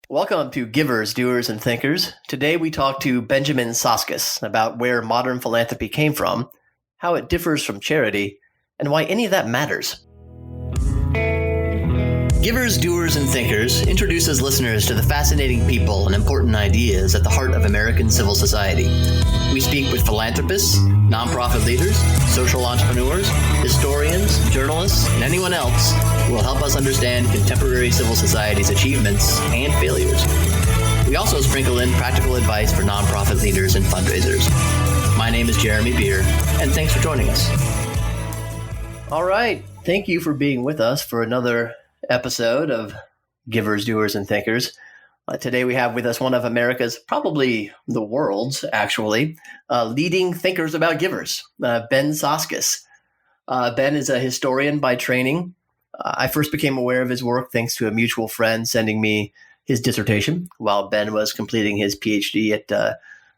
Welcome to Givers, Doers, and Thinkers. Today we talk to Benjamin Soskis about where modern philanthropy came from, how it differs from charity, and why any of that matters. Givers, Doers, and Thinkers introduces listeners to the fascinating people and important ideas at the heart of American civil society. We speak with philanthropists, nonprofit leaders, social entrepreneurs, historians, journalists, and anyone else who will help us understand contemporary civil society's achievements and failures. We also sprinkle in practical advice for nonprofit leaders and fundraisers. My name is Jeremy Beer, and thanks for joining us. All right. Thank you for being with us for another episode of Givers, Doers, and Thinkers. Today we have with us one of America's, probably the world's actually, leading thinkers about givers, Ben Soskis. Ben is a historian by training. I first became aware of his work thanks to a mutual friend sending me his dissertation while Ben was completing his PhD at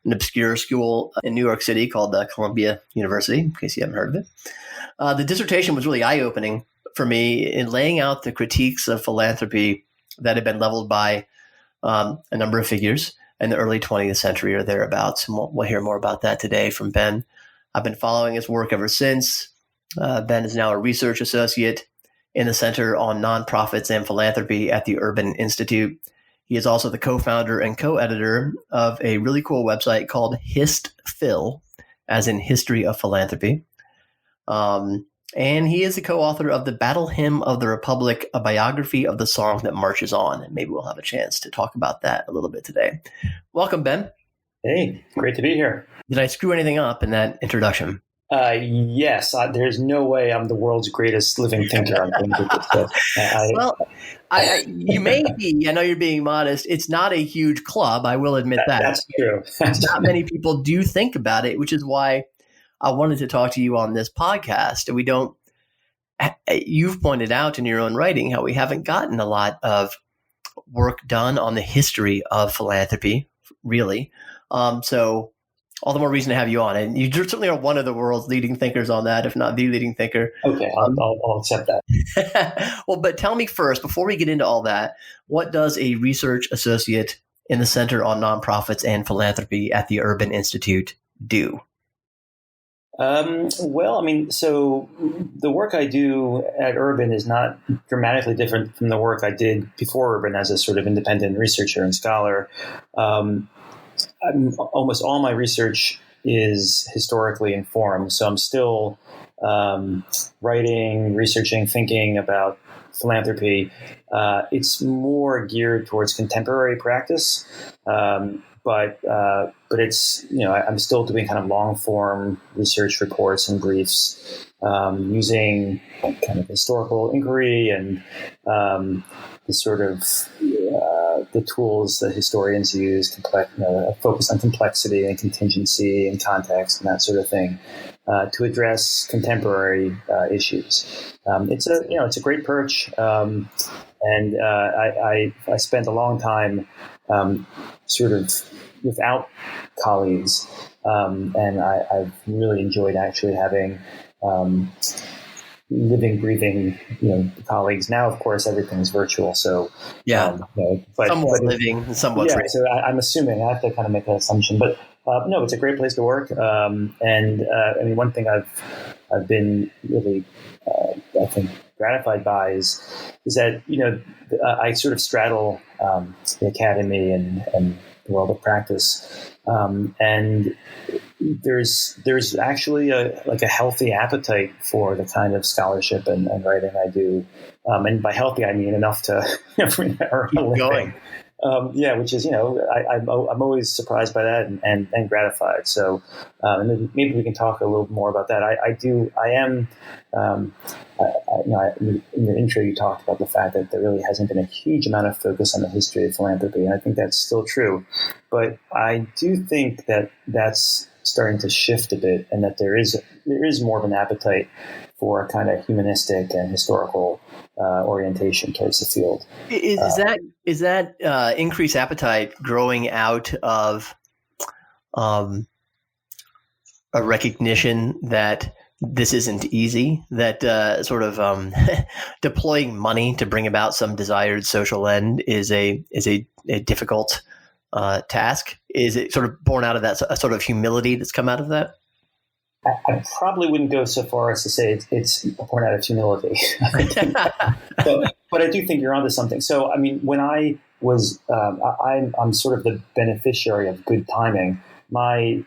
an obscure school in New York City called Columbia University, in case you haven't heard of it. The dissertation was really eye-opening for me in laying out the critiques of philanthropy that had been leveled by a number of figures in the early 20th century or thereabouts. And we'll hear more about that today from Ben. I've been following his work ever since. Ben is now a research associate in the Center on Nonprofits and Philanthropy at the Urban Institute. He is also the co-founder and co-editor of a really cool website called HistPhil, as in History of Philanthropy. And he is the co-author of The Battle Hymn of the Republic, a biography of the song that marches on. And maybe we'll have a chance to talk about that a little bit today. Welcome, Ben. Hey, great to be here. Did I screw anything up in that introduction? Yes, there's no way I'm the world's greatest living thinker. You may be. I know you're being modest. It's not a huge club. I will admit that. That's true. Not many people do think about it, which is why I wanted to talk to you on this podcast. You've pointed out in your own writing how we haven't gotten a lot of work done on the history of philanthropy, really. So all the more reason to have you on. And you certainly are one of the world's leading thinkers on that, if not the leading thinker. Okay, I'll accept that. Well, but tell me first, before we get into all that, what does a research associate in the Center on Nonprofits and Philanthropy at the Urban Institute do? So the work I do at Urban is not dramatically different from the work I did before Urban as a sort of independent researcher and scholar. Almost all my research is historically informed, so I'm still writing, researching, thinking about philanthropy. It's more geared towards contemporary practice. But it's, I'm still doing kind of long form research reports and briefs, using kind of historical inquiry and the sort of the tools that historians use, focus on complexity and contingency and context and that sort of thing, to address contemporary issues. It's a great perch, and I spent a long time sort of without colleagues, and I've really enjoyed actually having living, breathing, colleagues. Now, of course, everything's virtual, so somewhat living, and somewhat. Yeah, so I'm assuming I have to kind of make an assumption, but no, it's a great place to work, and one thing I've been really I think gratified by is that I sort of straddle the academy and the world of practice, and there's actually a healthy appetite for the kind of scholarship and writing I do, and by healthy I mean enough to earn a living. Which is I'm always surprised by that and gratified. So and then maybe we can talk a little more about that. In your intro you talked about the fact that there really hasn't been a huge amount of focus on the history of philanthropy, and I think that's still true. But I do think that that's starting to shift a bit, and that there is more of an appetite for a kind of humanistic and historical orientation towards the field. Is that increased appetite growing out of a recognition that this isn't easy, that sort of deploying money to bring about some desired social end is a difficult task? Is it sort of born out of that, a sort of humility that's come out of that? I probably wouldn't go so far as to say it's born out of humility. but I do think you're onto something. So, I mean, when I was, I'm sort of the beneficiary of good timing. You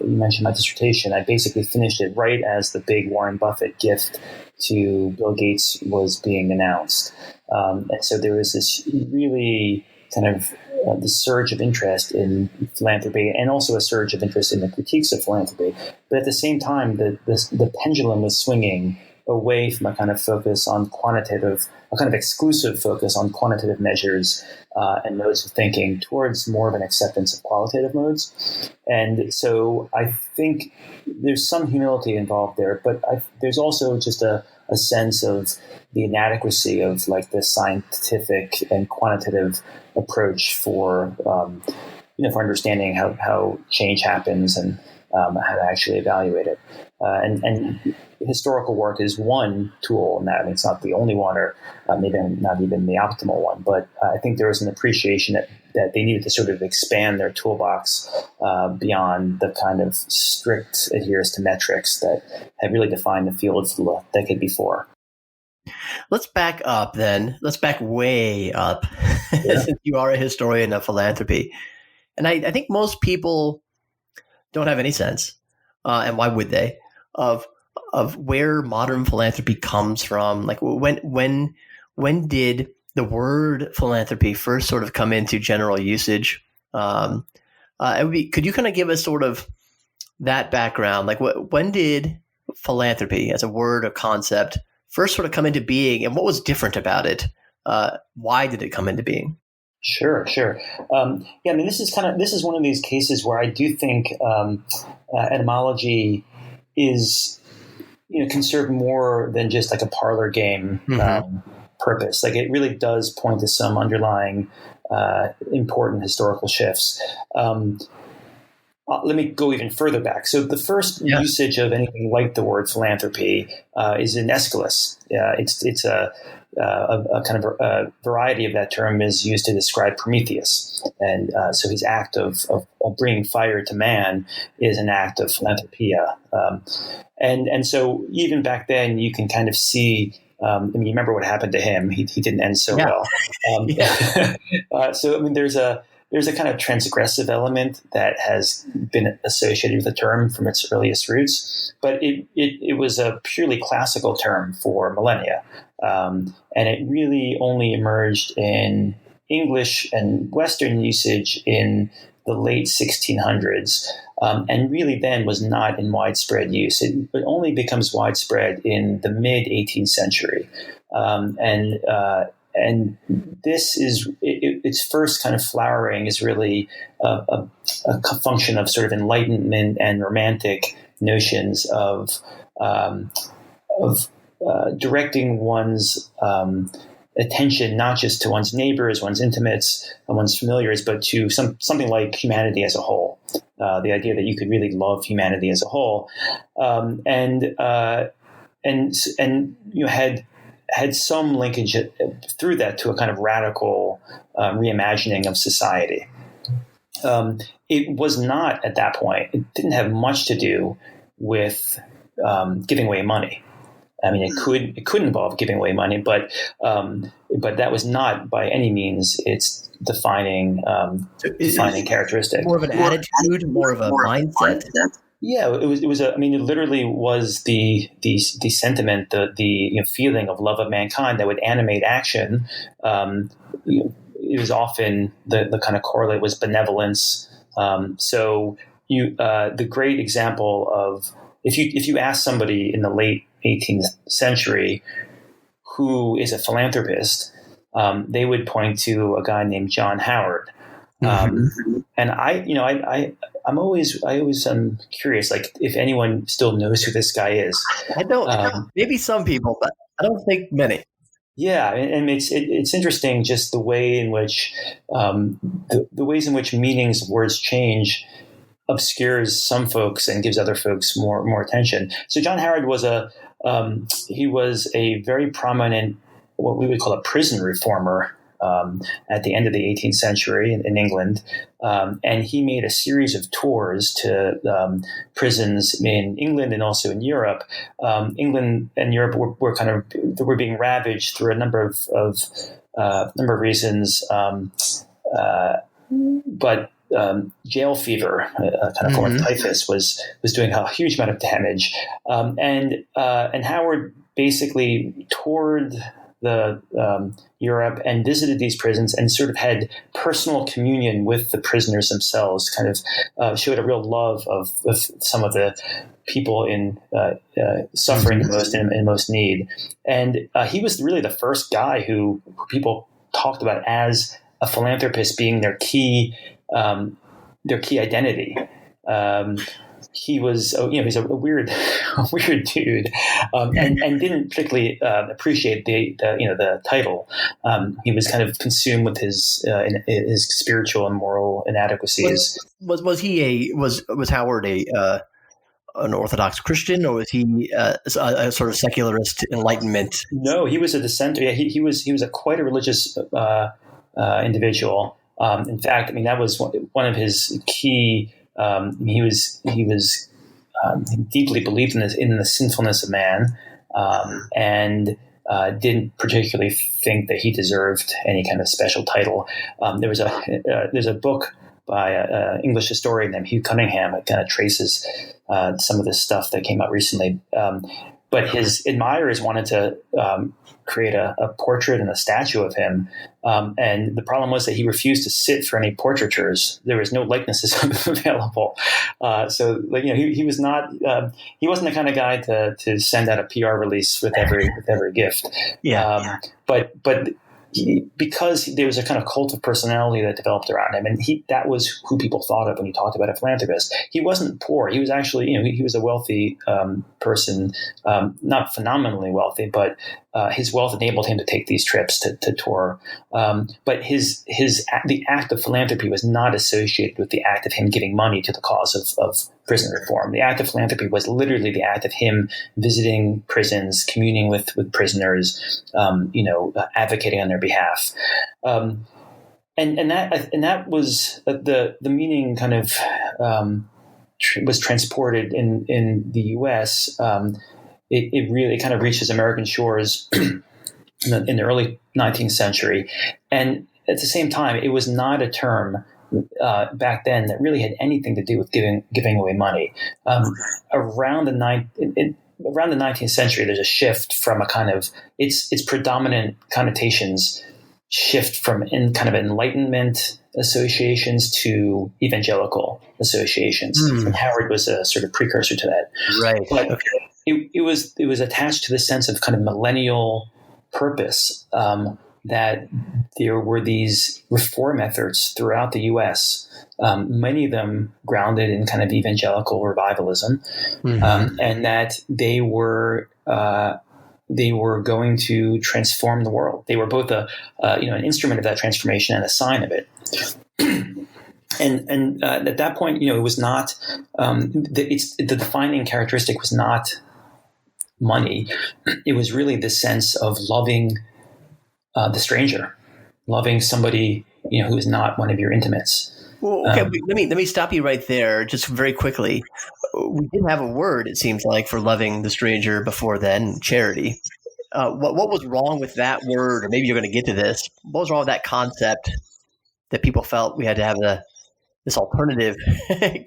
mentioned my dissertation. I basically finished it right as the big Warren Buffett gift to Bill Gates was being announced. And so there was this really kind of the surge of interest in philanthropy, and also a surge of interest in the critiques of philanthropy. But at the same time, the pendulum was swinging away from a kind of focus on a kind of exclusive focus on quantitative measures and modes of thinking towards more of an acceptance of qualitative modes. And so I think there's some humility involved there, but there's also just a sense of the inadequacy of like the scientific and quantitative approach for understanding how change happens and how to actually evaluate it. And historical work is one tool in that. I mean, it's not the only one, or maybe not even the optimal one, but I think there was an appreciation that they needed to sort of expand their toolbox beyond the kind of strict adherence to metrics that had really defined the field for the decade before. Let's back up then. Let's back way up. Yeah. Since you are a historian of philanthropy. And I think most people don't have any sense, and why would they, of where modern philanthropy comes from. Like when did the word philanthropy first sort of come into general usage? Could you kind of give us sort of that background? Like when did philanthropy as a word or concept first sort of come into being, and what was different about it? Why did it come into being? Sure. I mean, this is one of these cases where I do think etymology is, can serve more than just like a parlor game purpose. Like it really does point to some underlying important historical shifts. Let me go even further back. So the first usage of anything like the word philanthropy is in Aeschylus. It's a kind of a variety of that term is used to describe Prometheus. And so his act of bringing fire to man is an act of philanthropia. And so even back then you can kind of see, I mean, you remember what happened to him. He didn't end so well. So, I mean, there's a kind of transgressive element that has been associated with the term from its earliest roots, but it was a purely classical term for millennia. And it really only emerged in English and Western usage in the late 1600s, and really then was not in widespread use. It only becomes widespread in the mid 18th century. And this is its first kind of flowering is really a function of sort of Enlightenment and Romantic notions of directing one's attention not just to one's neighbors, one's intimates, and one's familiars, but to something like humanity as a whole. The idea that you could really love humanity as a whole, and you had some linkage through that to a kind of radical reimagining of society. It was not at that point. It didn't have much to do with giving away money. I mean, it could involve giving away money, but that was not by any means its defining characteristic. More of an attitude, more of a mindset. Yeah, it was. I mean, it literally was the sentiment, the feeling of love of mankind that would animate action. It was often the kind of correlate was benevolence. So the great example of if you ask somebody in the late 18th century who is a philanthropist, they would point to a guy named John Howard. And I'm always curious, like if anyone still knows who this guy is. I don't. Maybe some people, but I don't think many. Yeah, and it's interesting just the way in which the ways in which meanings of words change obscures some folks and gives other folks more attention. So John Howard was he was a very prominent, what we would call a prison reformer at the end of the 18th century in England. And he made a series of tours to prisons in England and also in Europe. England and Europe were being ravaged through a number of reasons. But jail fever, kind of form of typhus, was doing a huge amount of damage. And Howard basically toured Europe and visited these prisons and sort of had personal communion with the prisoners themselves, kind of showed a real love of some of the people in suffering the most and in most need. And he was really the first guy who people talked about as a philanthropist being their key identity. He was, he's a weird dude, and didn't particularly appreciate the title. He was kind of consumed with his spiritual and moral inadequacies. Was Howard an Orthodox Christian, or was he a sort of secularist Enlightenment? No, he was a dissenter. Yeah, he was quite a religious individual. In fact, I mean, that was one of his key. He was deeply believed in the sinfulness of man, and didn't particularly think that he deserved any kind of special title. There's a book by an English historian named Hugh Cunningham that kind of traces some of this stuff that came out recently. But his admirers wanted to create a portrait and a statue of him. And the problem was that he refused to sit for any portraitures. There was no likenesses available. He was not, he wasn't the kind of guy to send out a PR release with every gift. Yeah. But because there was a kind of cult of personality that developed around him, and that was who people thought of when you talked about a philanthropist. He wasn't poor. He was actually, he was a wealthy person, not phenomenally wealthy, but his wealth enabled him to take these trips to tour. But the act of philanthropy was not associated with the act of him giving money to the cause of prison reform. The act of philanthropy was literally the act of him visiting prisons, communing with prisoners, advocating on their behalf. And that was the meaning kind of was transported in the U.S. It really kind of reaches American shores in the early 19th century. And at the same time, it was not a term back then that really had anything to do with giving away money. Around the 19th century, there's a shift from a kind of its predominant connotations shift from kind of Enlightenment associations to evangelical associations. And Howard was a sort of precursor to that. Right. But it was attached to the sense of kind of millennial purpose, that there were these reform efforts throughout the U.S., many of them grounded in kind of evangelical revivalism, and that they were going to transform the world. They were both an instrument of that transformation and a sign of it. And at that point, it was not the defining characteristic was not money. It was really the sense of loving the stranger, loving somebody who is not one of your intimates. Well, okay, let me stop you right there, just very quickly. We didn't have a word, it seems like, for loving the stranger before then, charity. What was wrong with that word? Or maybe you're going to get to this. What was wrong with that concept that people felt we had to have this alternative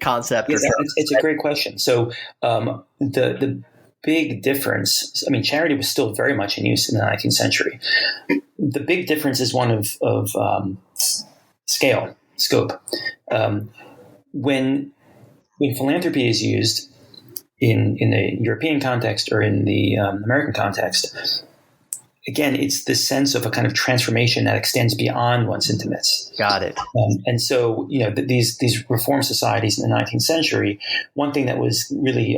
concept? Yes, it's a great question. So the big difference, I mean, charity was still very much in use in the 19th century. The big difference is one of scope. When philanthropy is used in the European context or in the American context, again, it's the sense of a kind of transformation that extends beyond one's intimates. Got it. And so, these reform societies in the 19th century, one thing that was really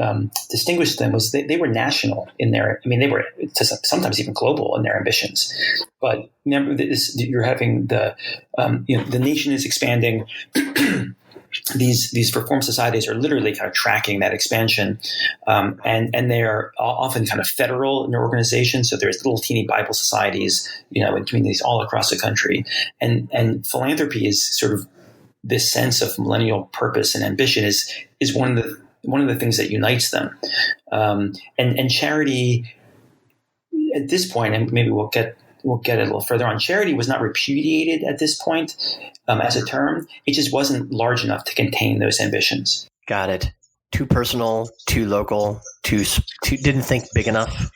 distinguished them was they were national in their, they were sometimes even global in their ambitions. But remember, you're having the nation is expanding. these reform societies are literally kind of tracking that expansion, and they are often kind of federal in their organization. So there's little teeny Bible societies, in communities all across the country, and philanthropy is sort of this sense of millennial purpose and ambition is one of the things that unites them, and charity at this point, and maybe we'll get a little further on. Charity was not repudiated at this point as a term. It just wasn't large enough to contain those ambitions. Got it. Too personal, too local, too didn't think big enough.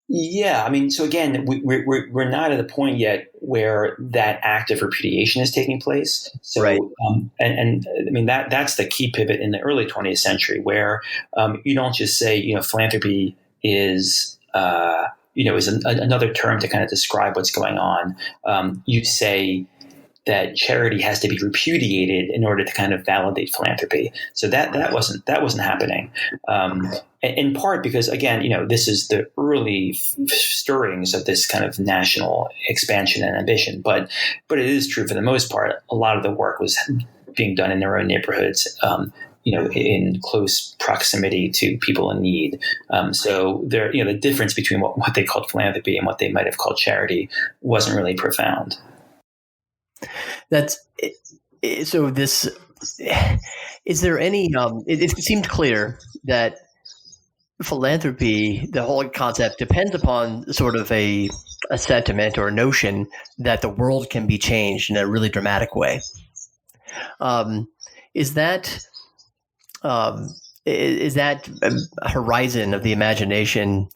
Yeah, I mean, so again, we're not at a point yet where that act of repudiation is taking place. So, right. And I mean that's the key pivot in the early 20th century, where you don't just say philanthropy is another term to kind of describe what's going on. You say that charity has to be repudiated in order to kind of validate philanthropy. So that wasn't happening. In part because, again, this is the early stirrings of this kind of national expansion and ambition. But it is true for the most part, a lot of the work was being done in their own neighborhoods, in close proximity to people in need. So there, the difference between what they called philanthropy and what they might have called charity wasn't really profound. That's so. This is there any? It seemed clear that philanthropy, the whole concept, depends upon sort of a sentiment or a notion that the world can be changed in a really dramatic way. Is that horizon of the imagination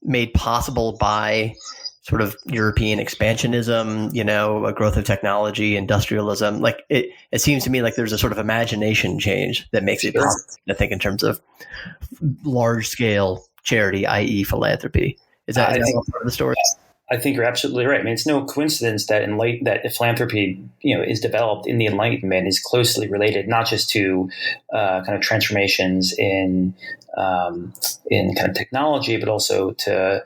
made possible by sort of European expansionism, a growth of technology, industrialism? Like it seems to me like there's a sort of imagination change that makes it possible, I think, in terms of large scale charity, i.e. philanthropy. Is that part of the story? I think you're absolutely right. I mean, it's no coincidence that that philanthropy, is developed in the Enlightenment, is closely related not just to kind of transformations in kind of technology, but also to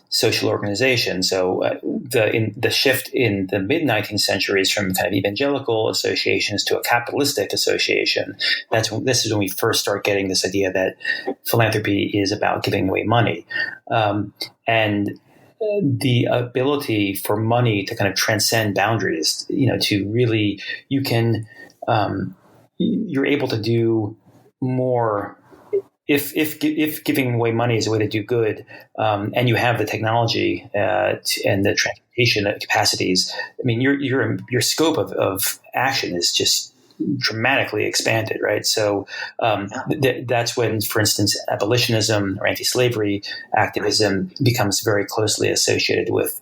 social organization. So the shift in the mid 19th century is from kind of evangelical associations to a capitalistic association. This is when we first start getting this idea that philanthropy is about giving away money, and the ability for money to kind of transcend boundaries. To really you're able to do more. If giving away money is a way to do good, and you have the technology and the transportation capacities, I mean, your scope of action is just dramatically expanded, right? So that's when, for instance, abolitionism or anti-slavery activism becomes very closely associated with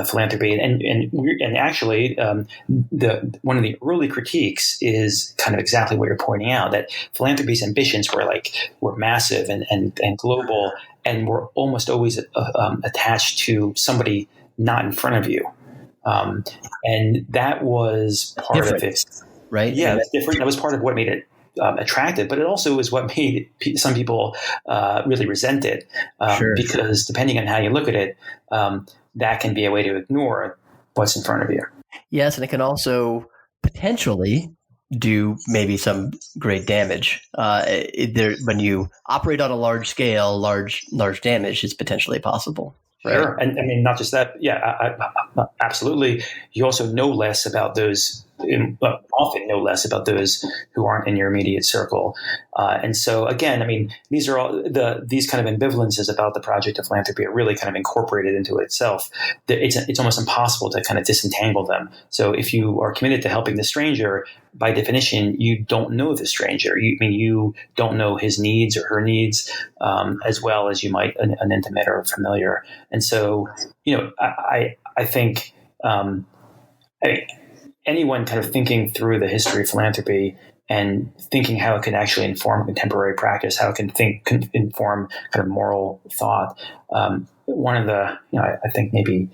philanthropy, and actually, one of the early critiques is kind of exactly what you're pointing out, that philanthropy's ambitions were massive and global, and were almost always attached to somebody not in front of you. And that was part different, of it, right? Yeah, that's different. That was part of what made it attractive, but it also is what made some people really resent it, Sure. Because depending on how you look at it, that can be a way to ignore what's in front of you. Yes, and it can also potentially do maybe some great damage. When you operate on a large scale, large damage is potentially possible. Right? Sure. And I mean, not just that. Yeah, absolutely. You also know less about those, often know less about those who aren't in your immediate circle. And so, again, I mean, these are all these kind of ambivalences about the project of philanthropy are really kind of incorporated into itself. It's almost impossible to kind of disentangle them. So if you are committed to helping the stranger, by definition, you don't know the stranger. You don't know his needs or her needs as well as you might an intimate or familiar. And so, I think anyone kind of thinking through the history of philanthropy and thinking how it can actually inform contemporary practice, how it can inform kind of moral thought. One of the, I think maybe,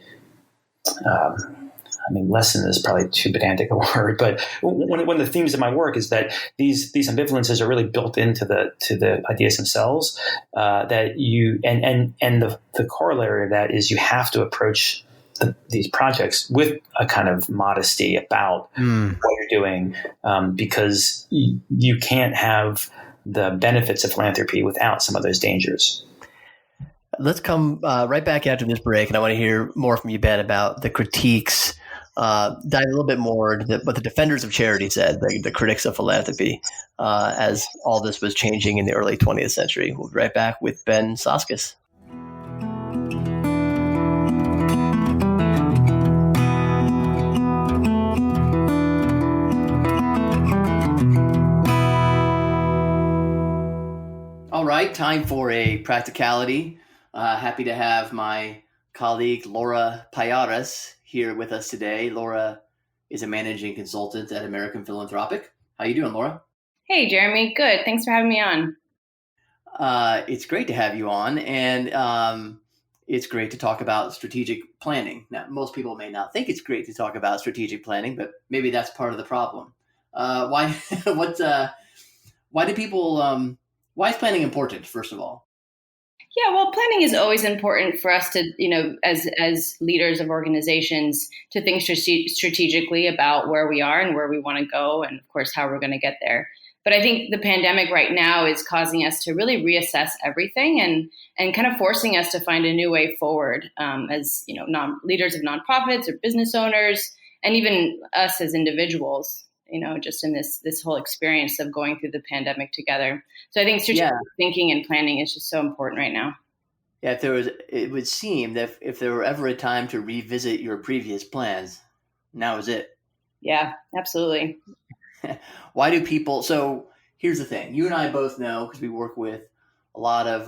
lesson is probably too pedantic a word, but one of the themes of my work is that these ambivalences are really built into the ideas themselves. That you and the corollary of that is you have to approach these projects with a kind of modesty about what you're doing, because you can't have the benefits of philanthropy without some of those dangers. Let's come right back after this break, and I want to hear more from you, Ben, about the critiques. Dive a little bit more into what the defenders of charity said, the critics of philanthropy, as all this was changing in the early 20th century. We'll be right back with Ben Soskis. All right, time for a practicality. Happy to have my colleague Laura Pallares here with us today. Laura is a managing consultant at American Philanthropic. How you doing, Laura? Hey, Jeremy. Good. Thanks for having me on. It's great to have you on, and it's great to talk about strategic planning. Now, most people may not think it's great to talk about strategic planning, but maybe that's part of the problem. Why is planning important, first of all? Yeah, well, planning is always important for us to, as leaders of organizations, to think strategically about where we are and where we want to go, and of course, how we're going to get there. But I think the pandemic right now is causing us to really reassess everything and kind of forcing us to find a new way forward, as leaders of nonprofits or business owners, and even us as individuals. Just in this whole experience of going through the pandemic together. So I think strategic thinking and planning is just so important right now. Yeah, it would seem that if there were ever a time to revisit your previous plans, now is it. Yeah, absolutely. Why do people? So here's the thing. You and I both know, because we work with a lot of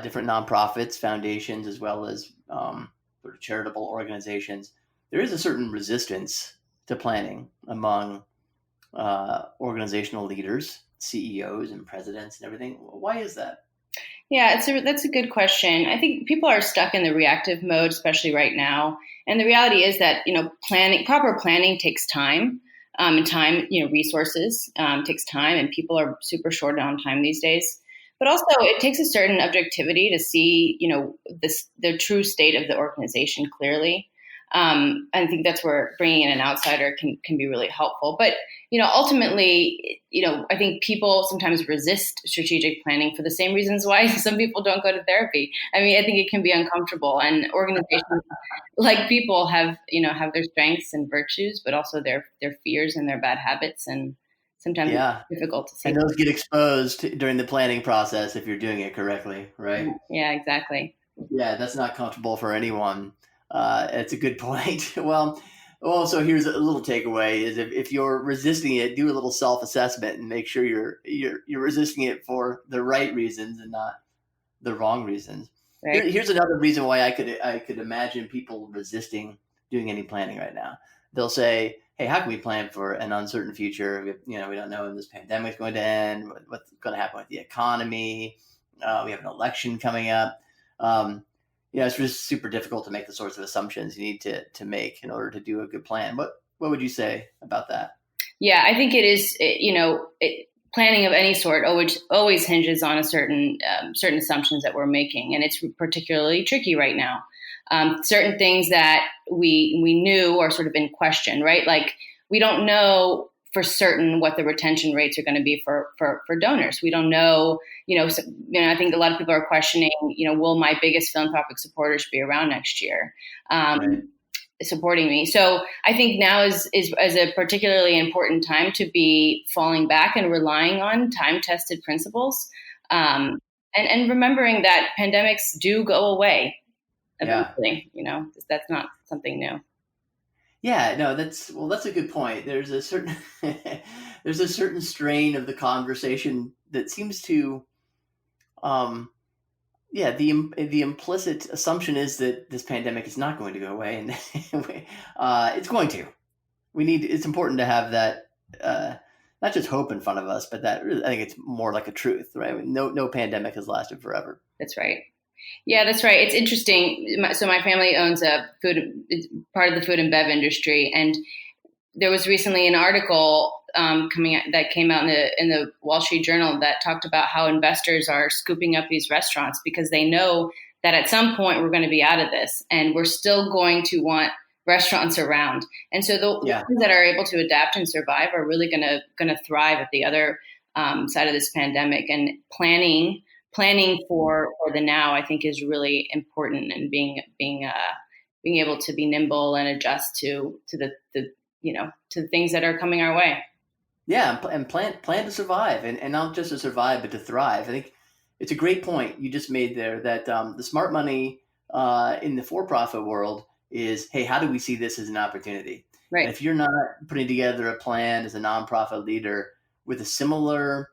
different nonprofits, foundations, as well as sort of charitable organizations. There is a certain resistance to planning among organizational leaders, CEOs and presidents and everything. Why is that? Yeah, that's a good question. I think people are stuck in the reactive mode, especially right now. And the reality is that, proper planning takes time, and time, resources takes time, and people are super short on time these days. But also it takes a certain objectivity to see, the true state of the organization clearly. I think that's where bringing in an outsider can be really helpful. But, ultimately, I think people sometimes resist strategic planning for the same reasons why some people don't go to therapy. I mean, I think it can be uncomfortable, and organizations like people have their strengths and virtues, but also their fears and their bad habits. And sometimes it's difficult to see. And those get exposed during the planning process if you're doing it correctly, right? Yeah, exactly. Yeah, that's not comfortable for anyone. It's a good point. Well, so here's a little takeaway: is if you're resisting it, do a little self-assessment and make sure you're resisting it for the right reasons and not the wrong reasons. Right. Here's another reason why I could imagine people resisting doing any planning right now. They'll say, "Hey, how can we plan for an uncertain future? We don't know when this pandemic is going to end. What's going to happen with the economy? We have an election coming up." It's just super difficult to make the sorts of assumptions you need to make in order to do a good plan. What would you say about that? Yeah, I think it is, planning of any sort always hinges on a certain assumptions that we're making. And it's particularly tricky right now. Certain things that we knew are sort of in question, right? Like we don't know for certain what the retention rates are going to be for donors. We don't know, I think a lot of people are questioning, will my biggest philanthropic supporters be around next year supporting me? So I think now is a particularly important time to be falling back and relying on time-tested principles, and remembering that pandemics do go away eventually. That's not something new. Yeah, no, that's a good point. There's a certain strain of the conversation that seems to, the implicit assumption is that this pandemic is not going to go away, and it's going to. It's important to have that, not just hope in front of us, but that I think it's more like a truth, right? No pandemic has lasted forever. That's right. Yeah, that's right. It's interesting. So my family owns part of the food and bev industry, and there was recently an article that came out in the Wall Street Journal that talked about how investors are scooping up these restaurants because they know that at some point we're going to be out of this, and we're still going to want restaurants around. And so the ones that are able to adapt and survive are really going to thrive at the other side of this pandemic. And planning for the now, I think, is really important, and being able to be nimble and adjust to the things that are coming our way. Yeah, and plan to survive, and not just to survive, but to thrive. I think it's a great point you just made there, that the smart money in the for-profit world is, hey, how do we see this as an opportunity? Right. And if you're not putting together a plan as a nonprofit leader with a similar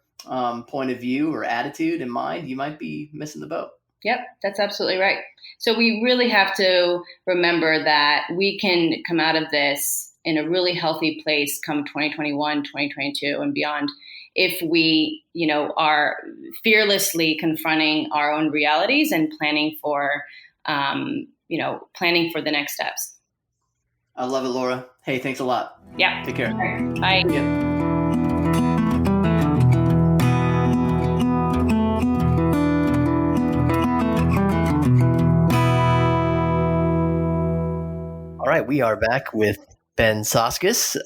point of view or attitude in mind, you might be missing the boat. Yep, that's absolutely right. So we really have to remember that we can come out of this in a really healthy place come 2021, 2022 and beyond, if we, are fearlessly confronting our own realities and planning for the next steps. I love it, Laura. Hey, thanks a lot. Yeah. Take care. Bye. Yeah. All right, we are back with Ben Soskis,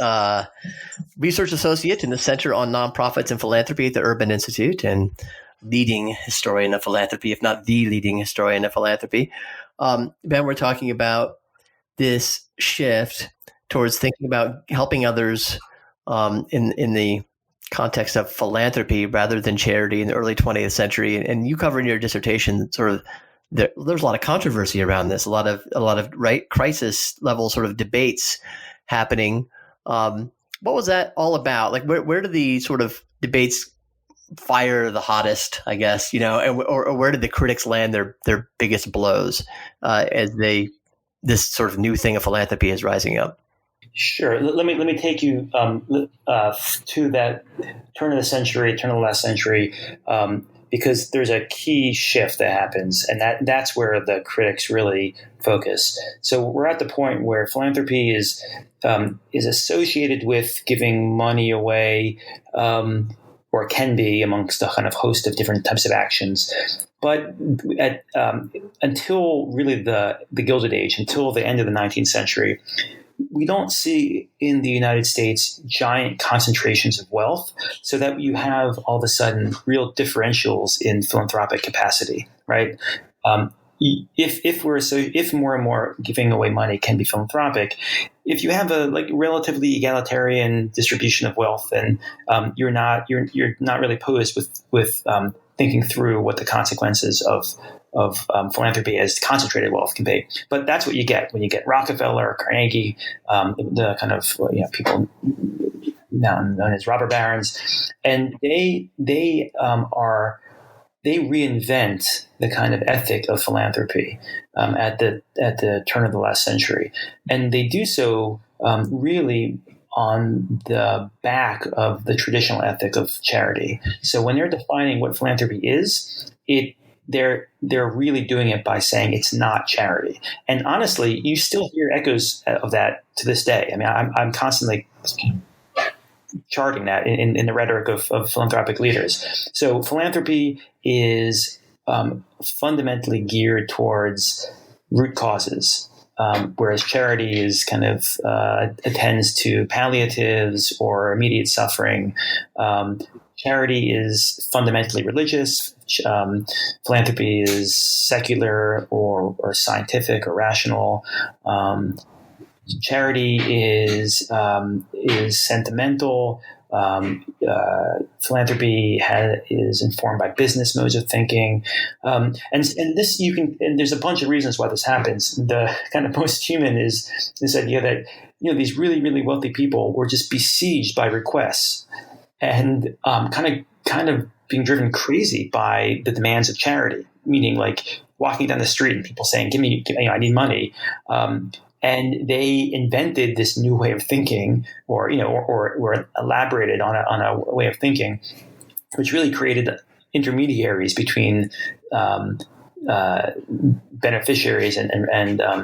research associate in the Center on Nonprofits and Philanthropy at the Urban Institute, and leading historian of philanthropy, if not the leading historian of philanthropy. Ben, we're talking about this shift towards thinking about helping others in the context of philanthropy rather than charity in the early 20th century. And you cover in your dissertation sort of there's a lot of controversy around this, a lot of right crisis level sort of debates happening. What was that all about? Like, where do the sort of debates fire the hottest, I guess, or where did the critics land their biggest blows as this sort of new thing of philanthropy is rising up? Sure. Let me take you to that turn of the last century, because there's a key shift that happens, and that's where the critics really focus. So we're at the point where philanthropy is associated with giving money away, or can be, amongst a kind of host of different types of actions. But until really the Gilded Age, until the end of the 19th century, we don't see in the United States giant concentrations of wealth, so that you have all of a sudden real differentials in philanthropic capacity, right? If more and more giving away money can be philanthropic, if you have a relatively egalitarian distribution of wealth, then you're not really posed with thinking through what the consequences of philanthropy as concentrated wealth can be. But that's what you get when you get Rockefeller, Carnegie, the kind of people now known as robber barons, and they reinvent the kind of ethic of philanthropy at the turn of the last century, and they do so really on the back of the traditional ethic of charity. So when they're defining what philanthropy is, they're really doing it by saying it's not charity. And honestly, you still hear echoes of that to this day. I mean, I'm constantly charting that in the rhetoric of philanthropic leaders. So philanthropy is fundamentally geared towards root causes, whereas charity is kind of attends to palliatives or immediate suffering. Charity is fundamentally religious. Philanthropy is secular or scientific or rational. Charity is sentimental. Philanthropy is informed by business modes of thinking, and this and there's a bunch of reasons why this happens. The kind of most human is this idea that these really, really wealthy people were just besieged by requests and kind of being driven crazy by the demands of charity, meaning like walking down the street and people saying, "Give me, I need money." And they invented this new way of thinking, or elaborated on a way of thinking, which really created intermediaries between beneficiaries and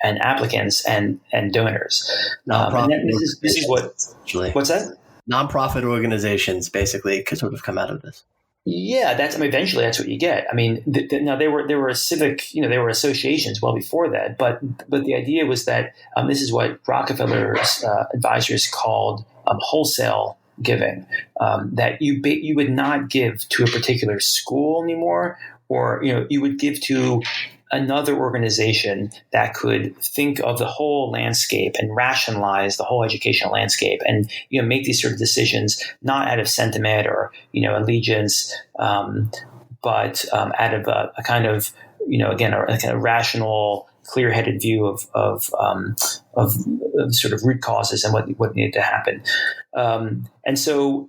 applicants and donors. This is what's that? Nonprofit organizations basically could sort of come out of this. Yeah, eventually that's what you get. I mean, now there were civic, there were associations well before that, but the idea was that this is what Rockefeller's advisors called wholesale giving, that you would not give to a particular school anymore, or you would give to another organization that could think of the whole landscape and rationalize the whole educational landscape, and make these sort of decisions not out of sentiment or allegiance, but out of a kind of again a kind of rational, clear-headed view of sort of root causes and what needed to happen. And so,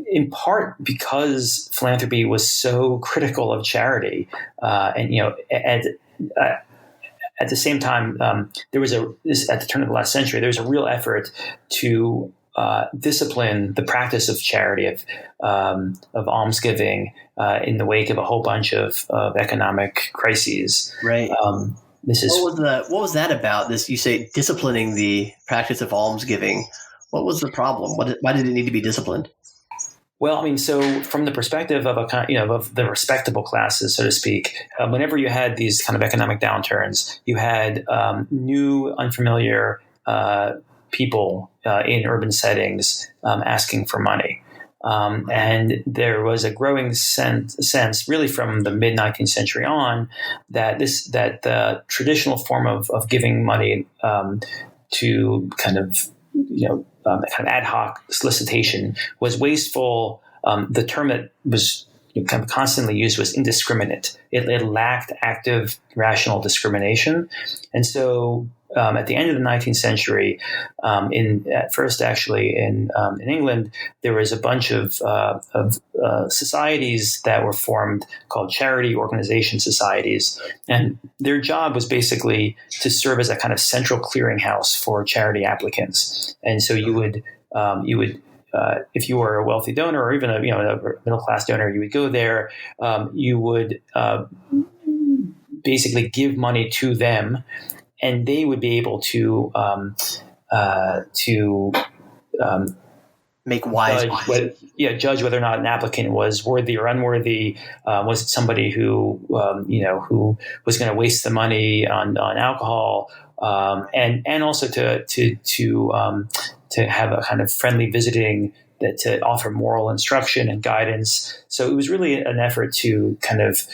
in part because philanthropy was so critical of charity, and at the same time, there was at the turn of the last century, there was a real effort to discipline the practice of charity, of almsgiving, in the wake of a whole bunch of economic crises. Right. What was that about? This, you say, disciplining the practice of almsgiving. What was the problem? Why did it need to be disciplined? Well, I mean, so from the perspective of of the respectable classes, so to speak, whenever you had these kind of economic downturns, you had new, unfamiliar people in urban settings asking for money. And there was a growing sense really from the mid 19th century on that the traditional form of giving money to kind of ad hoc solicitation was wasteful. The term that was kind of constantly used was indiscriminate. It lacked active, rational discrimination. And so at the end of the 19th century, at first actually in England, there was a bunch of societies that were formed called charity organization societies. And their job was basically to serve as a kind of central clearinghouse for charity applicants. And so you would if you were a wealthy donor or even a middle class donor, you would go there. You would basically give money to them, and they would be able to make wise judge whether or not an applicant was worthy or unworthy. Was it somebody who who was going to waste the money on alcohol, and also to have a kind of friendly visiting, that to offer moral instruction and guidance. So it was really an effort to kind of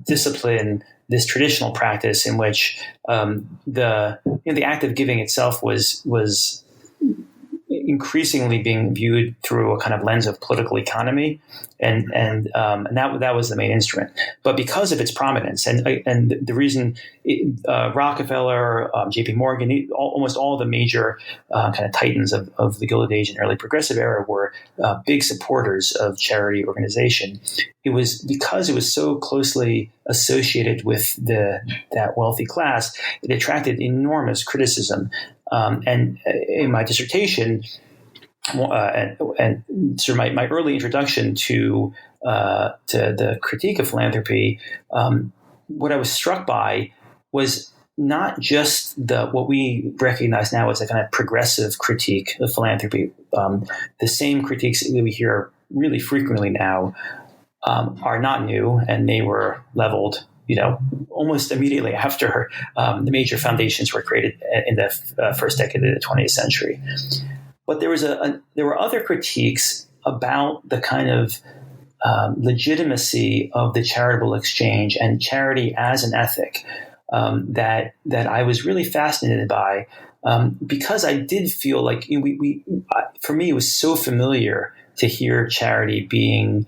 discipline this traditional practice in which the act of giving itself was increasingly being viewed through a kind of lens of political economy, and that was the main instrument. But because of its prominence and the reason Rockefeller, J.P. Morgan, almost all the major kind of titans of the Gilded Age and early Progressive era were big supporters of charity organization. It was because it was so closely associated with that wealthy class, it attracted enormous criticism. And in my dissertation, and sort of my early introduction to the critique of philanthropy, what I was struck by was not just what we recognize now as a kind of progressive critique of philanthropy. The same critiques that we hear really frequently now are not new, and they were leveled almost immediately after the major foundations were created in the first decade of the 20th century. But there were other critiques about the kind of legitimacy of the charitable exchange and charity as an ethic that I was really fascinated by, because I did feel like for me, it was so familiar to hear charity being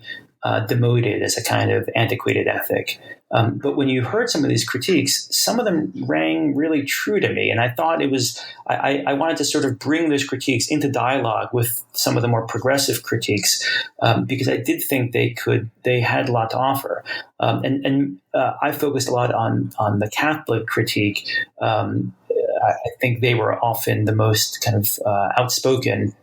demoted as a kind of antiquated ethic. But when you heard some of these critiques, some of them rang really true to me. And I thought I wanted to sort of bring those critiques into dialogue with some of the more progressive critiques, because I did think they had a lot to offer. And I focused a lot on the Catholic critique. I think they were often the most kind of outspoken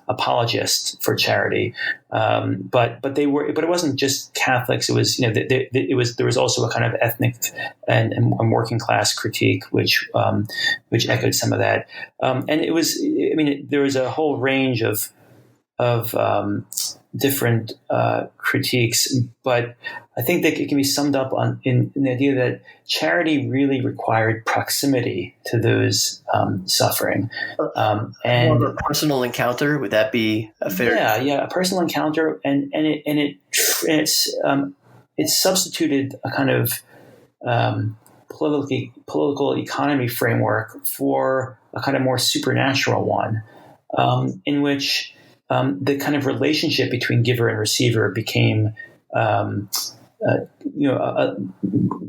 apologists for charity, but it wasn't just Catholics. It was there was also a kind of ethnic and working class critique which echoed some of that, and it was there was a whole range of different critiques, but I think that it can be summed up in the idea that charity really required proximity to those suffering, and more of a personal encounter. Would that be a fair? Yeah, a personal encounter, and it's substituted a kind of political economy framework for a kind of more supernatural one, in which the kind of relationship between giver and receiver became,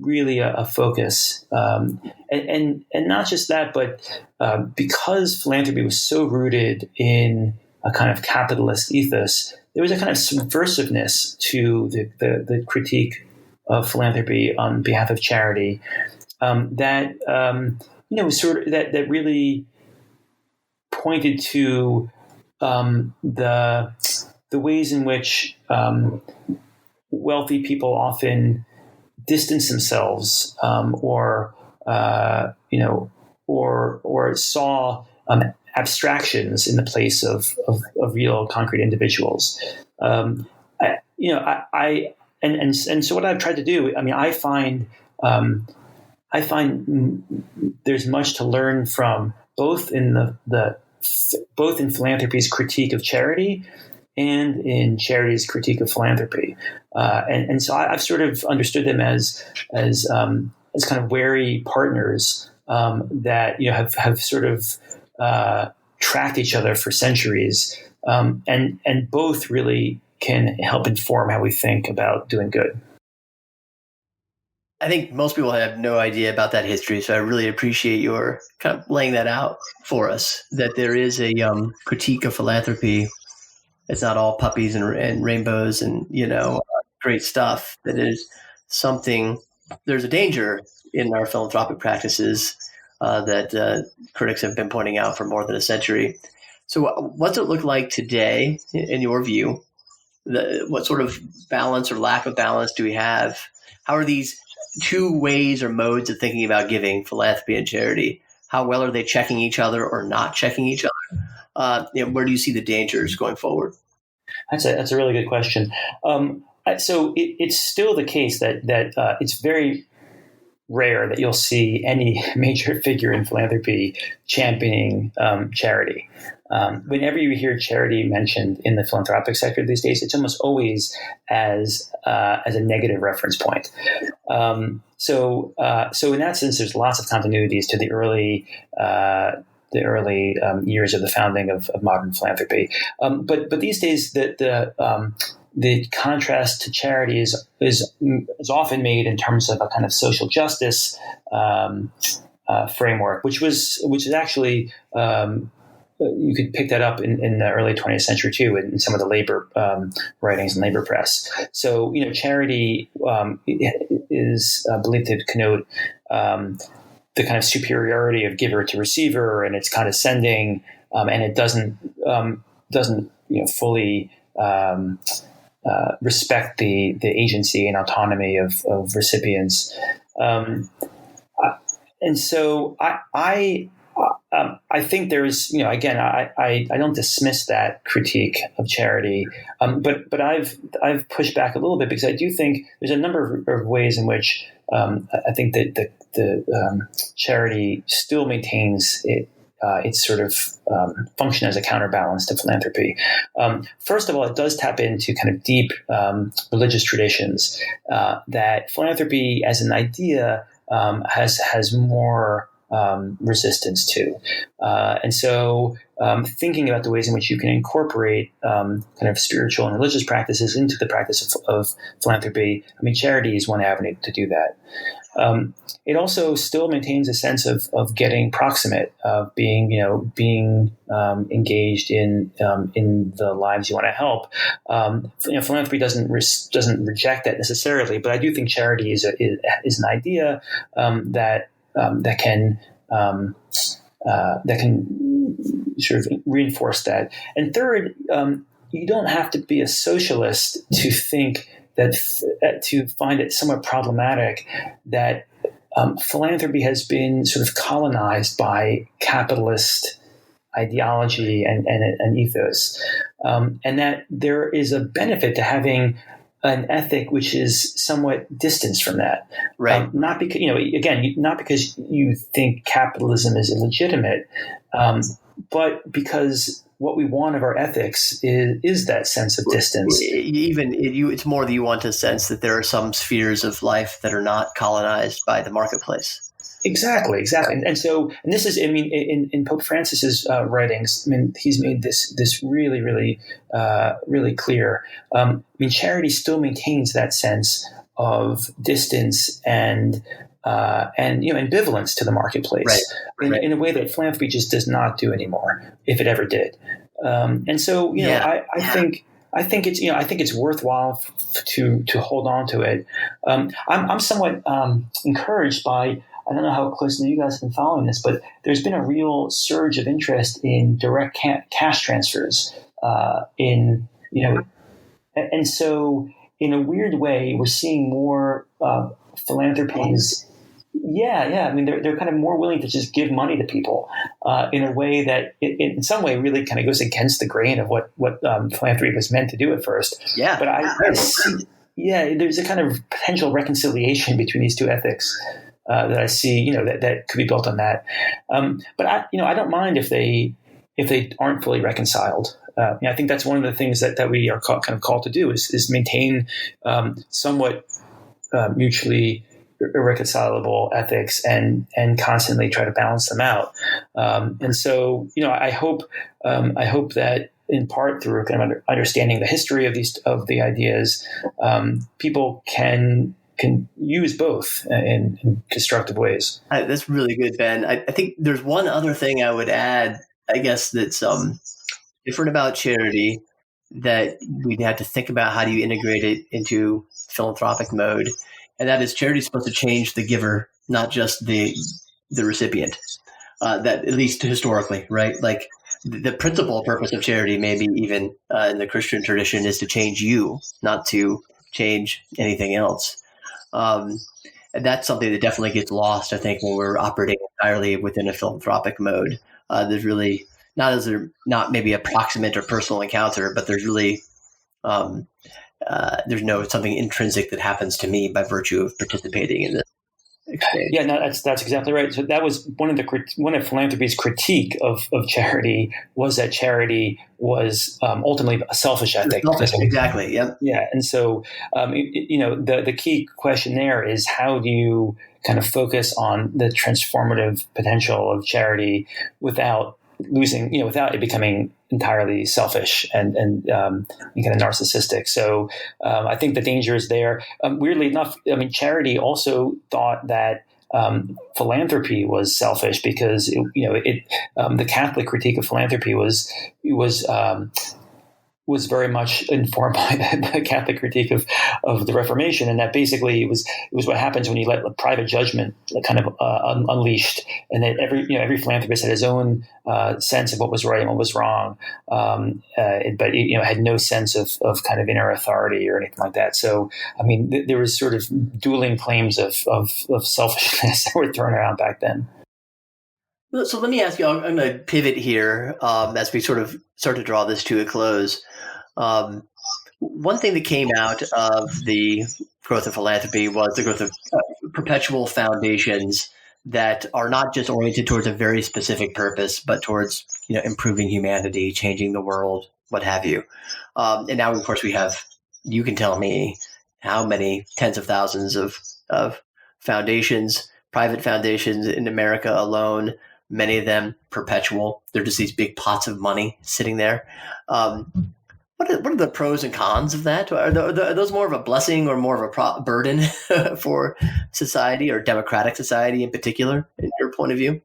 really a focus, and not just that, but because philanthropy was so rooted in a kind of capitalist ethos, there was a kind of subversiveness to the critique of philanthropy on behalf of charity that really pointed to the ways in which wealthy people often distance themselves, or saw abstractions in the place of real concrete individuals. So what I've tried to do, I find there's much to learn from both in both in philanthropy's critique of charity and in charity's critique of philanthropy, and so I've sort of understood them as kind of wary partners that have sort of tracked each other for centuries, and both really can help inform how we think about doing good. I think most people have no idea about that history, so I really appreciate your kind of laying that out for us, that there is a critique of philanthropy. It's not all puppies and rainbows and, great stuff. That is something, there's a danger in our philanthropic practices that critics have been pointing out for more than a century. So what's it look like today, in your view? What sort of balance or lack of balance do we have? How are these two ways or modes of thinking about giving, philanthropy and charity, how well are they checking each other or not checking each other? Where do you see the dangers going forward? That's a really good question. So it's still the case that it's very rare that you'll see any major figure in philanthropy championing charity. Whenever you hear charity mentioned in the philanthropic sector these days, it's almost always as a negative reference point. So in that sense, there's lots of continuities to the early years of the founding of modern philanthropy. But these days, the contrast to charity is often made in terms of a kind of social justice framework, which is actually you could pick that up in the early 20th century too, in some of the labor writings and labor press. So charity is believed to connote the kind of superiority of giver to receiver, and it's condescending, and it doesn't fully respect the agency and autonomy of recipients, and so I think there's again I don't dismiss that critique of charity, but I've pushed back a little bit because I do think there's a number of ways in which I think that the charity still maintains its sort of function as a counterbalance to philanthropy. First of all, it does tap into kind of deep religious traditions that philanthropy as an idea has more resistance to. And so thinking about the ways in which you can incorporate kind of spiritual and religious practices into the practice of philanthropy, charity is one avenue to do that. It also still maintains a sense of getting proximate, of being engaged in the lives you want to help. Philanthropy doesn't reject that necessarily, but I do think charity is an idea that can sort of reinforce that. And third, you don't have to be a socialist to think to find it somewhat problematic that philanthropy has been sort of colonized by capitalist ideology and ethos, and that there is a benefit to having an ethic which is somewhat distanced from that. Right. Not because, again, not because you think capitalism is illegitimate, but because what we want of our ethics is that sense of distance. It's more that you want to sense that there are some spheres of life that are not colonized by the marketplace. Exactly. And this is, in Pope Francis's writings, he's made this really, really, really clear. Charity still maintains that sense of distance and ambivalence to the marketplace, right. In a way that philanthropy just does not do anymore, if it ever did. I think it's worthwhile to hold on to it. I'm somewhat encouraged by. I don't know how closely you guys have been following this, but there's been a real surge of interest in direct cash transfers. And so in a weird way, we're seeing more philanthropies. Yeah. They're kind of more willing to just give money to people in a way that, in some way, really kind of goes against the grain of what philanthropy was meant to do at first. Yeah, but I see. Yeah, there's a kind of potential reconciliation between these two ethics. That I see, that could be built on that. But I don't mind if they aren't fully reconciled. I think that's one of the things that we are kind of called to do is maintain somewhat mutually irreconcilable ethics and constantly try to balance them out. And so, I hope that in part through kind of understanding the history of the ideas, people can use both in constructive ways. That's really good, Ben. I think there's one other thing I would add, I guess, that's different about charity that we'd have to think about how do you integrate it into philanthropic mode. And that is charity is supposed to change the giver, not just the recipient, that at least historically, right? Like the principal purpose of charity, maybe even in the Christian tradition, is to change you, not to change anything else. And that's something that definitely gets lost, I think, when we're operating entirely within a philanthropic mode. There's really not maybe a proximate or personal encounter, but there's really there's no something intrinsic that happens to me by virtue of participating in this exchange. Yeah, no, that's exactly right. So that was one of philanthropy's critique of charity was that charity was ultimately a selfish ethic. Exactly. Yep. Yeah, and so the key question there is how do you kind of focus on the transformative potential of charity without losing, without it becoming entirely selfish and kind of narcissistic. So I think the danger is there. Weirdly enough, charity also thought that philanthropy was selfish because the Catholic critique of philanthropy was very much informed by the Catholic critique of the Reformation, and that basically it was what happens when you let private judgment kind of unleashed, and that every philanthropist had his own sense of what was right and what was wrong, but had no sense of kind of inner authority or anything like that. So there was sort of dueling claims of selfishness that were thrown around back then. So let me ask you, I'm going to pivot here as we sort of start to draw this to a close. One thing that came out of the growth of philanthropy was the growth of perpetual foundations that are not just oriented towards a very specific purpose, but towards improving humanity, changing the world, what have you. And now, of course, you can tell me how many tens of thousands of foundations, private foundations in America alone. Many of them perpetual. They're just these big pots of money sitting there. What are the pros and cons of that? Are those more of a blessing or more of a burden for society or democratic society in particular, in your point of view?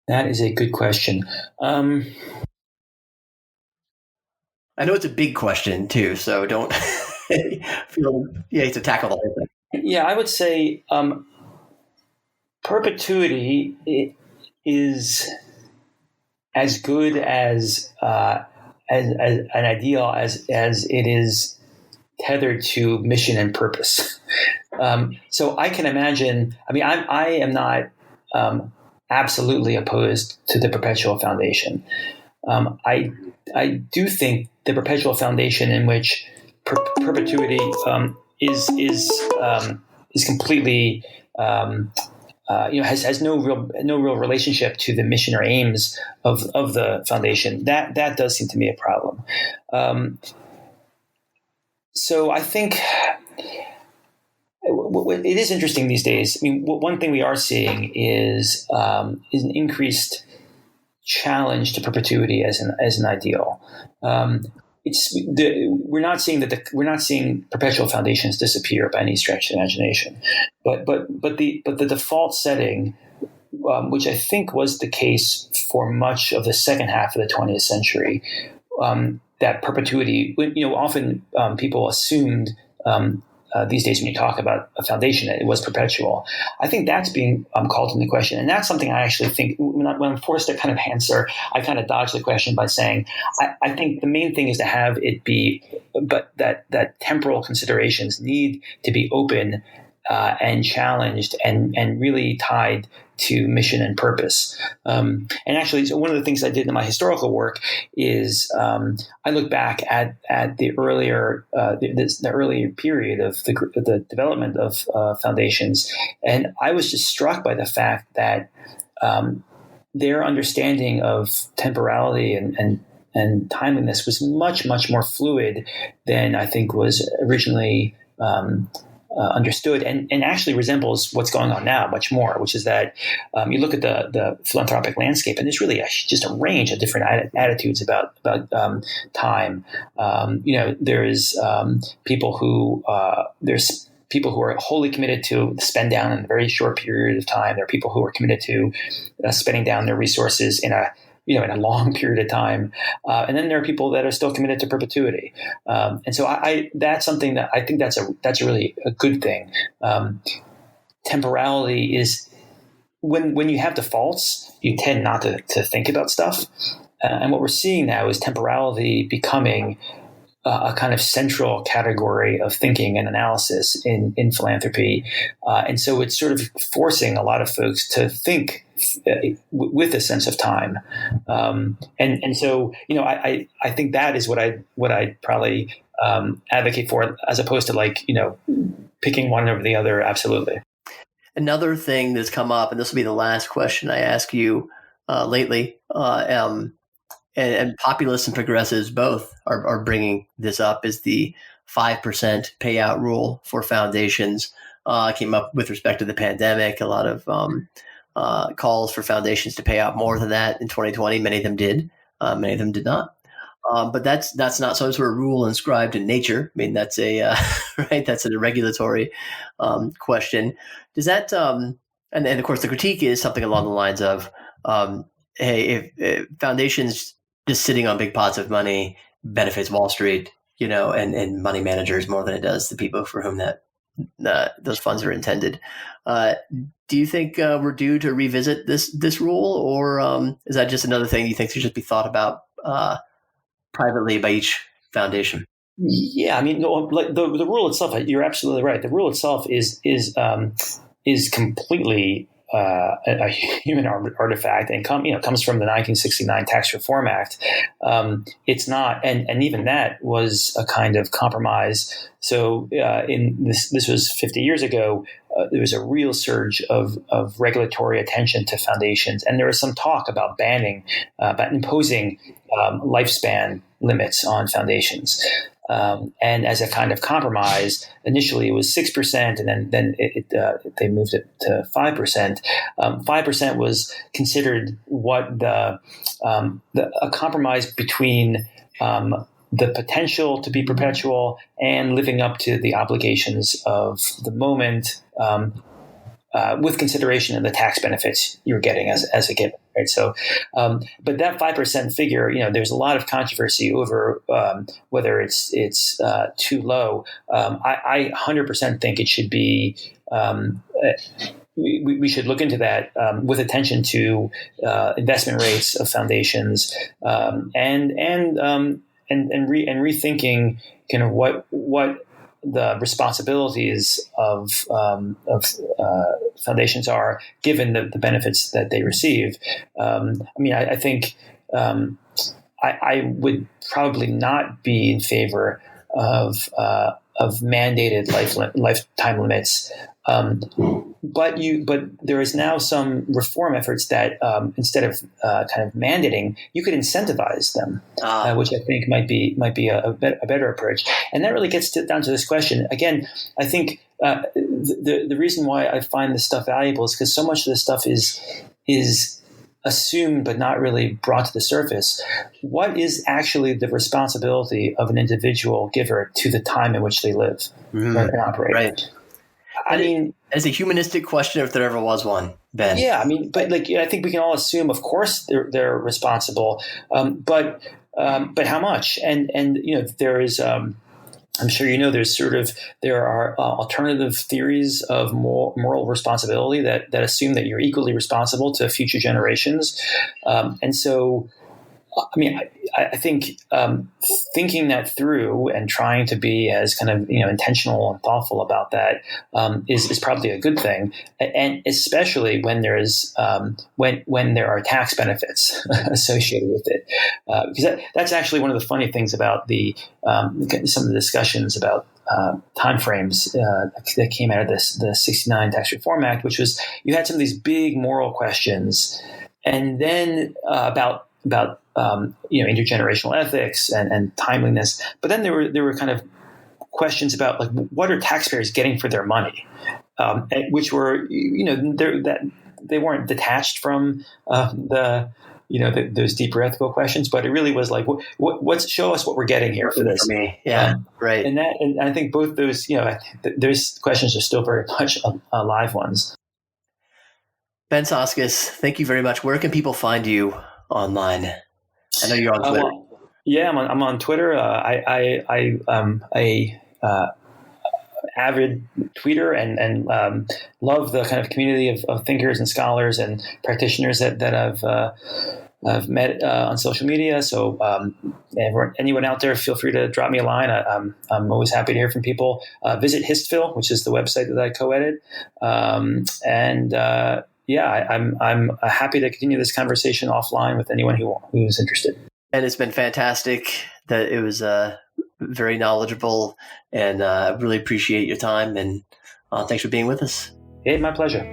That is a good question. I know it's a big question too, so don't feel you have to tackle the whole thing. Yeah, I would say perpetuity is as good as an ideal as it is tethered to mission and purpose. So I can imagine. I am not absolutely opposed to the perpetual foundation. I do think the perpetual foundation in which perpetuity is completely has no real relationship to the mission or aims of the foundation. That does seem to me a problem. So I think it is interesting these days. I mean, one thing we are seeing is an increased challenge to perpetuity as an ideal. We're not seeing perpetual foundations disappear by any stretch of the imagination, but the default setting, which I think was the case for much of the second half of the 20th century, that perpetuity. Often people assumed. These days, when you talk about a foundation, it was perpetual. I think that's being called into question. And that's something I actually think when I'm forced to kind of answer, I kind of dodge the question by saying, I think the main thing is to have it be, but that temporal considerations need to be open and challenged and really tied to mission and purpose. And actually, so one of the things I did in my historical work is I look back at the earlier period of the development of foundations, and I was just struck by the fact that their understanding of temporality and timeliness was much, much more fluid than I think was originally understood, and actually resembles what's going on now much more, which is that you look at the philanthropic landscape, and there's really just a range of different attitudes about time. There's people who are wholly committed to spend down in a very short period of time. There are people who are committed to spending down their resources in a long period of time. And then there are people that are still committed to perpetuity. And so that's something that I think that's really a good thing. Temporality is when you have defaults, you tend not to think about stuff. And what we're seeing now is temporality becoming a kind of central category of thinking and analysis in philanthropy. And so it's sort of forcing a lot of folks to think with a sense of time. And so, I think that is what I'd probably advocate for, as opposed to picking one over the other. Absolutely. Another thing that's come up, and this will be the last question I ask you lately, and populists and progressives both are bringing this up, is the 5% payout rule for foundations. Came up with respect to the pandemic. A lot of calls for foundations to pay out more than that in 2020. Many of them did. Many of them did not. But that's not some sort of rule inscribed in nature. I mean, that's a right. That's a regulatory question. Does that? And of course, the critique is something along the lines of, hey, if foundations just sitting on big pots of money benefits Wall Street, and money managers more than it does the people for whom those funds are intended. Do you think we're due to revisit this rule, or is that just another thing you think should just be thought about privately by each foundation? Yeah, I mean, the rule itself, you're absolutely right. The rule itself is completely a human artifact, and comes from the 1969 Tax Reform Act. It's not, and even that was a kind of compromise. So this was 50 years ago. There was a real surge of regulatory attention to foundations, and there was some talk about about imposing lifespan limits on foundations. And as a kind of compromise, initially it was 6%, and then they moved it to 5%. 5% was considered a compromise between the potential to be perpetual and living up to the obligations of the moment, with consideration of the tax benefits you're getting as a given. Right. So, but that 5% figure, there's a lot of controversy over whether it's too low. I 100% think it should be. We should look into that with attention to investment rates of foundations, and rethinking kind of what the responsibilities of foundations are, given the benefits that they receive. I think I would probably not be in favor of mandated lifetime limits. But there is now some reform efforts that instead of kind of mandating, you could incentivize them, which I think might be a better approach. And that really gets down to this question again. I think the reason why I find this stuff valuable is because so much of this stuff is assumed but not really brought to the surface. What is actually the responsibility of an individual giver to the time in which they live and operate? Right. I mean, as a humanistic question, if there ever was one, Ben. Yeah, I mean, but I think we can all assume, of course, they're responsible, but how much? And there is. I'm sure there are alternative theories of moral responsibility that assume that you're equally responsible to future generations, and so. I think thinking that through and trying to be as kind of intentional and thoughtful about that is probably a good thing, and especially when there is when there are tax benefits associated with it, because that's actually one of the funny things about some of the discussions about timeframes that came out of the '69 Tax Reform Act, which was you had some of these big moral questions, and then about intergenerational ethics and timeliness, but then there were kind of questions about like what are taxpayers getting for their money, which were they weren't detached from those deeper ethical questions, but it really was like what's show us what we're getting here for this. For me. Yeah, right. And I think both those those questions are still very much alive ones. Ben Soskis, thank you very much. Where can people find you online? I know you're on Twitter. I'm on Twitter. I'm a avid tweeter and love the kind of community of thinkers and scholars and practitioners that I've met on social media. So anyone out there, feel free to drop me a line. I'm always happy to hear from people. Visit Histphil, which is the website that I co-edit, I'm happy to continue this conversation offline with anyone who's interested. And it's been fantastic. That it was very knowledgeable, and I really appreciate your time. And thanks for being with us. Hey, my pleasure.